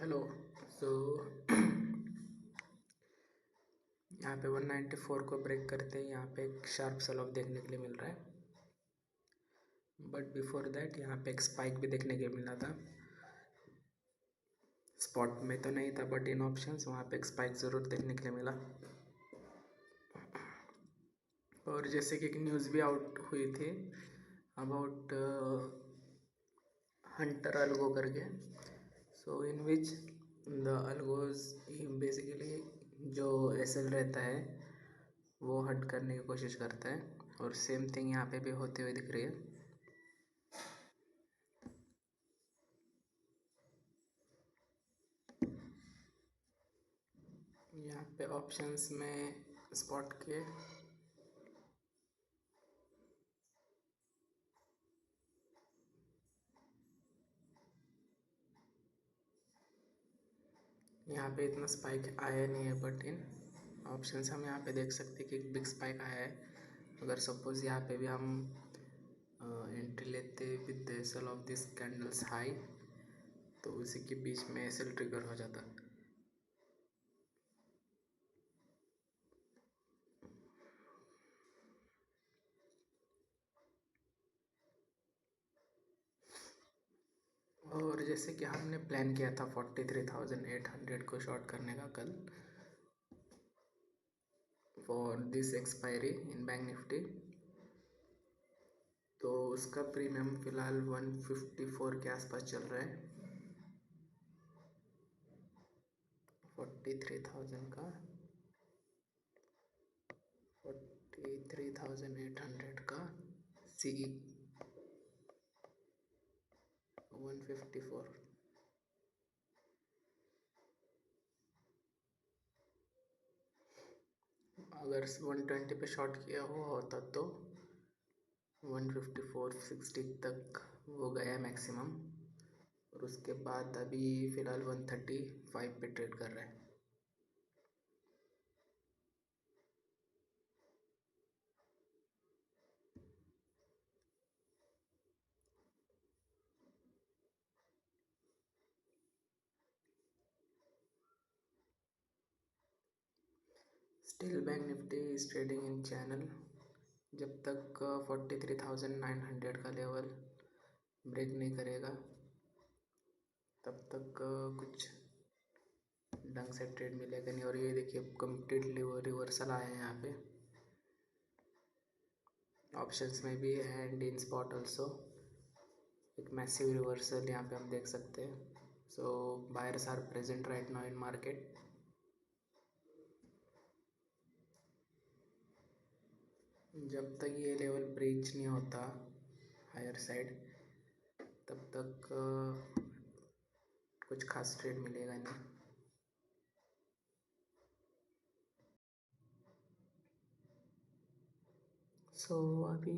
Hello. सो यहाँ पे 194 को ब्रेक करते ही यहाँ पे एक शार्प सेल ऑफ देखने के लिए मिल रहा है, बट बिफोर दैट यहाँ पे एक स्पाइक भी देखने के लिए मिला था। स्पॉट में तो नहीं था, बट इन ऑप्शंस वहाँ पे एक स्पाइक ज़रूर देखने के लिए मिला। और जैसे कि एक न्यूज़ भी आउट हुई थी अबाउट हंटर अल्गो करके, सो इन विच द अल्गोज बेसिकली जो एसएल रहता है वो हट करने की कोशिश करता है, और सेम थिंग यहाँ पे भी होते हुए दिख रही है। यहाँ पे ऑप्शंस में स्पॉट के यहाँ पे इतना स्पाइक आया नहीं है, बट इन ऑप्शंस हम यहाँ पे देख सकते हैं कि एक बिग स्पाइक आया है। अगर सपोज यहाँ पे भी हम एंट्री लेते with the SL of this candles high, तो उसी के बीच में एसएल ट्रिगर हो जाता। और जैसे कि हमने प्लान किया था 43,800 को शॉर्ट करने का कल for this expiry in bank Nifty, तो उसका प्रीमियम फ़िलहाल 154 के आसपास चल रहा है। 43,000 का 43,800 का सी 154। अगर 120 पे शॉर्ट किया हुआ होता तो 154.60 तक वो गया मैक्सिमम, और उसके बाद अभी फ़िलहाल 135 पे ट्रेड कर रहा है। Still bank Nifty is trading in channel. जब तक 43,900 का लेवल ब्रेक नहीं करेगा तब तक कुछ ढंग से ट्रेड मिलेगा नहीं। और ये देखिए कम्प्लीटली वो रिवर्सल आया है यहाँ पे ऑप्शंस में भी एंड इन स्पॉट ऑल्सो। एक मैसिव रिवर्सल यहाँ पे हम देख सकते हैं। So buyers are present right now in market. जब तक ये लेवल ब्रीच नहीं होता हायर साइड, तब तक कुछ खास ट्रेड मिलेगा नहीं। सो अभी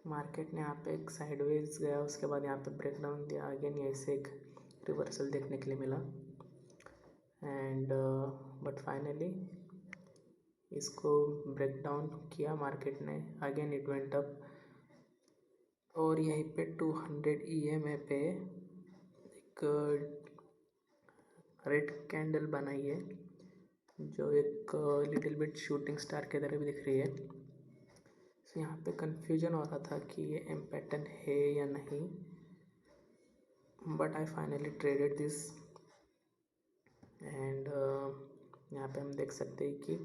मार्केट ने यहाँ पे एक साइडवेज गया, उसके बाद यहाँ पे ब्रेकडाउन दिया, अगेन ऐसे एक रिवर्सल देखने के लिए मिला एंड बट फाइनली इसको ब्रेक डाउन किया मार्केट ने, अगेन इट वेंट अप। और यहीं पे 200 EMA पे एक रेड कैंडल बनाई है जो एक लिटिल बिट शूटिंग स्टार की तरह भी दिख रही है। सो यहाँ पे कंफ्यूजन हो रहा था कि ये एम पैटर्न है या नहीं, but I finally traded this and यहाँ पे हम देख सकते हैं कि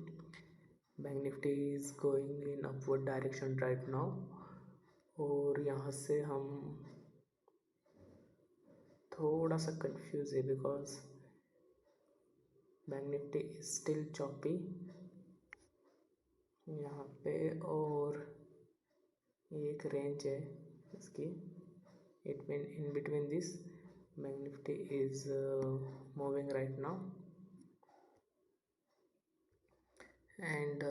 bank Nifty is going in upward direction right now. और यहाँ से हम थोड़ा सा कंफ्यूज है because bank Nifty is still choppy यहाँ पे, और ये एक रेंज है इसकी, it mean in between this bank Nifty is moving right now and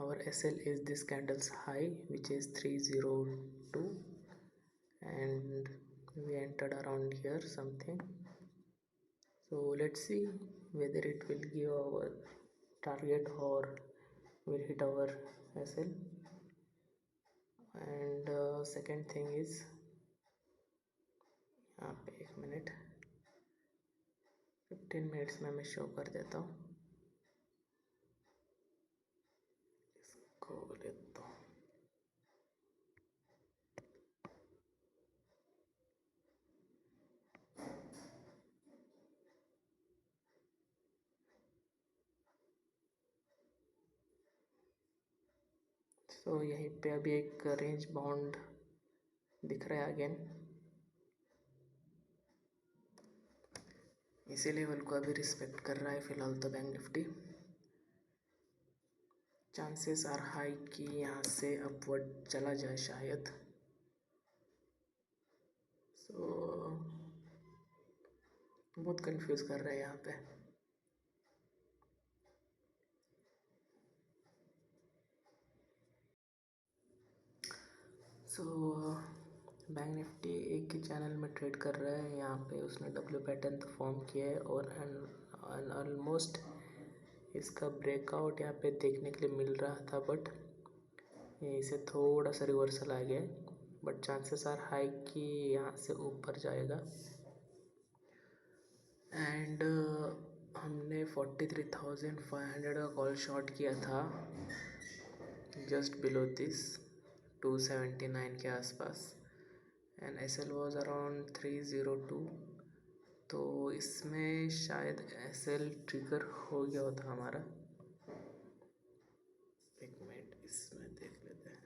our SL is this candle's high which is 302 and we entered around here something. So let's see whether it will give our target or will hit our SL. And second thing is यहाँ पे 1 minute 15 minutes में मैं show कर देता हूँ, इसको लेता हूँ। तो यहीं पे अभी एक रेंज बाउंड दिख रहा है अगेन, इसी लेवल को अभी रिस्पेक्ट कर रहा है फिलहाल तो bank Nifty. Chances are high कि यहाँ से अपवर्ड चला जाए शायद। सो बहुत कंफ्यूज कर रहा है यहाँ पे। सो बैंक निफ्टी एक ही चैनल में ट्रेड कर रहा है। यहाँ पे उसने डब्ल्यू पैटर्न तो फॉर्म किया है और ऑलमोस्ट इसका ब्रेकआउट यहाँ पे देखने के लिए मिल रहा था, बट यहीं से थोड़ा सा रिवर्सल आ गया, बट चांसेस आर हाई कि यहाँ से ऊपर जाएगा। एंड हमने 43,500 का कॉल शॉर्ट किया था जस्ट बिलो दिस 279 के आसपास, एंड एसएल वाज अराउंड 302। तो इसमें शायद एसएल ट्रिगर हो गया होता हमारा। एक मिनट इसमें देख लेते हैं।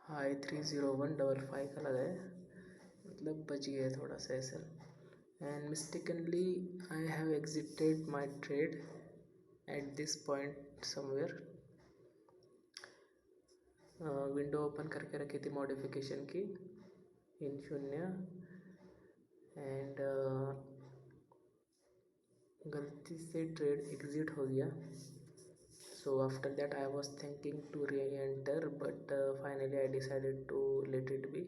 हाई 30155 का लगा है, मतलब बच गया है थोड़ा सा SL. And mistakenly I have exited my trade at this point somewhere. Window open करके रखी थी मॉडिफिकेशन की इन 0, एंड गलती से ट्रेड एग्जिट हो गया। So after that I was thinking to reenter, but finally I decided to let it be.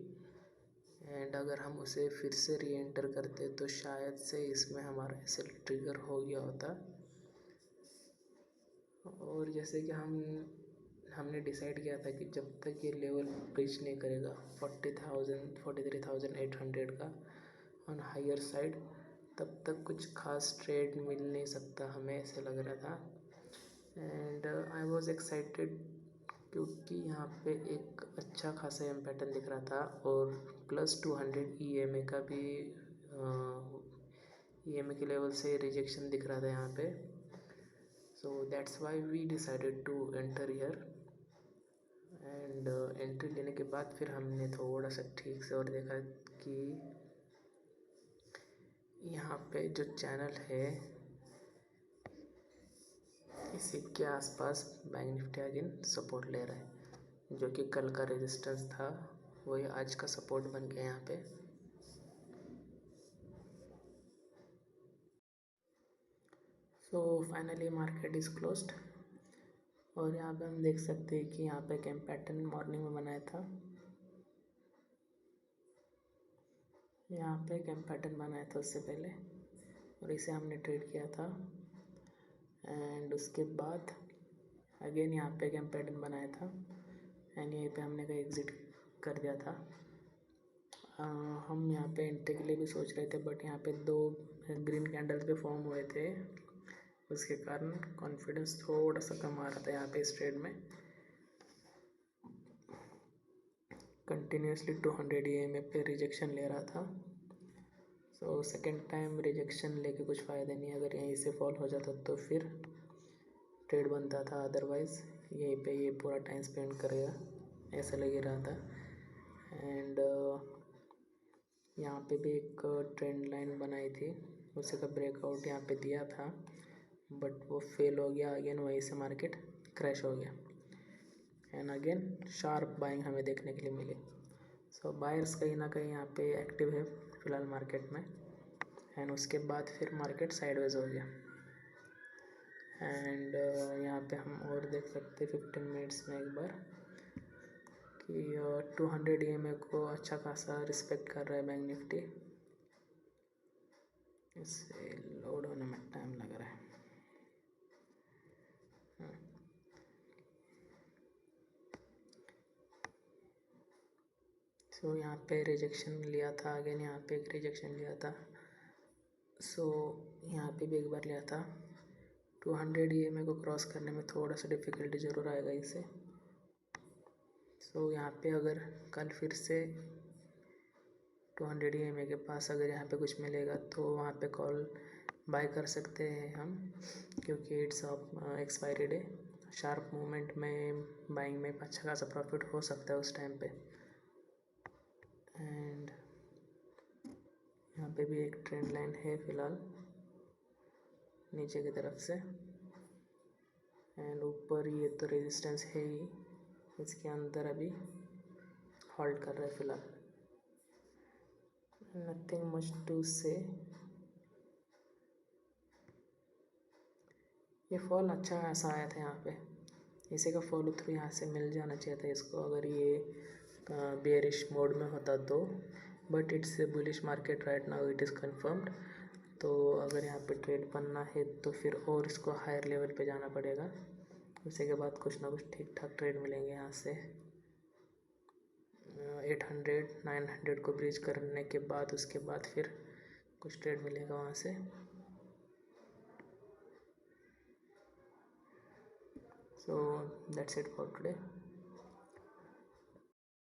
And अगर हम उसे फिर से री एंटर करते तो शायद से इसमें हमारा एसएल ट्रिगर हो गया होता। और जैसे कि हमने डिसाइड किया था कि जब तक ये लेवल ब्रीच नहीं करेगा 43,800 का ऑन हायर साइड, तब तक कुछ खास ट्रेड मिल नहीं सकता हमें, ऐसे लग रहा था। एंड आई वाज एक्साइटेड क्योंकि यहाँ पे एक अच्छा खासा एम पैटर्न दिख रहा था और प्लस 200 EMA का भी EMA के लेवल से रिजेक्शन दिख रहा था यहाँ पे। So that's why we decided to enter here. And entry लेने के बाद फिर हमने थोड़ा सा ठीक से और देखा कि यहाँ पे जो चैनल है इसी के आसपास बैंक निफ्टी अगेन सपोर्ट ले रहा है, जो कि कल का रेजिस्टेंस था वही आज का सपोर्ट बन गया यहाँ पे। So finally market is closed, और यहाँ पे हम देख सकते हैं कि यहाँ पे कैम पैटर्न मॉर्निंग में बनाया था, यहाँ पे कैम पैटर्न बनाया था उससे पहले, और इसे हमने ट्रेड किया था। एंड उसके बाद अगेन यहाँ पे कैम पैटर्न बनाया था, एंड यहीं पे हमने कहीं एग्ज़िट कर दिया था। हम यहाँ पे एंट्री के लिए भी सोच रहे थे, बट यहाँ पे 2 ग्रीन कैंडल्स पे फॉर्म हुए थे, उसके कारण कॉन्फिडेंस थोड़ा सा कम आ रहा था यहाँ पे इस ट्रेड में। कंटिन्यूसली 200 EMA पे रिजेक्शन ले रहा था। सो सेकेंड टाइम रिजेक्शन लेके कुछ फ़ायदा नहीं, अगर यहीं से फॉल हो जाता तो फिर ट्रेड बनता था, अदरवाइज़ यहीं पे ये पूरा टाइम स्पेंड करेगा ऐसा लग ही रहा था। एंड यहाँ पे भी एक ट्रेंड लाइन बनाई थी, उसी का ब्रेकआउट यहाँ पे दिया था, बट वो फेल हो गया अगेन, वहीं से मार्केट क्रैश हो गया। एंड अगेन शार्प बाइंग हमें देखने के लिए मिली। सो बायर्स कहीं ना कहीं यहाँ पे एक्टिव है फ़िलहाल मार्केट में। एंड उसके बाद फिर मार्केट साइडवेज हो गया। एंड यहाँ पे हम और देख सकते 15 मिनट्स में एक बार कि 200 EMA को अच्छा खासा रिस्पेक्ट कर रहा है बैंक निफ्टी। इससे लोड होने में टाइम लग रहा है। सो यहाँ पे रिजेक्शन लिया था, अगेन यहाँ पे एक रिजेक्शन लिया था। सो यहाँ पे भी एक बार लिया था। 200 EMA को क्रॉस करने में थोड़ा सा डिफ़िकल्टी ज़रूर आएगा इसे। सो यहाँ पे अगर कल फिर से 200 EMA के पास अगर यहाँ पे कुछ मिलेगा तो वहाँ पे कॉल बाय कर सकते हैं हम, क्योंकि it's expiry day. Sharp movement में बाइंग में अच्छा खासा प्रॉफिट हो सकता है उस टाइम पे। एंड यहाँ पे भी एक ट्रेंड लाइन है फ़िलहाल नीचे की तरफ से, एंड ऊपर ये तो रेजिस्टेंस है ही, इसके अंदर अभी होल्ड कर रहा है फ़िलहाल। नथिंग मच टू से। ये फॉल अच्छा खासा आया था यहाँ पे, इसी का फॉलो थ्रू यहाँ से मिल जाना चाहिए था इसको अगर ये बेयरिश मोड में होता तो। But it's a bullish market right now, it is confirmed. तो अगर यहाँ पे ट्रेड बनना है तो फिर और इसको हायर लेवल पे जाना पड़ेगा, उसी के बाद कुछ ना कुछ ठीक ठाक ट्रेड मिलेंगे यहाँ से। 800 900 को ब्रीच करने के बाद उसके बाद फिर कुछ ट्रेड मिलेगा वहाँ से। So that's it for today.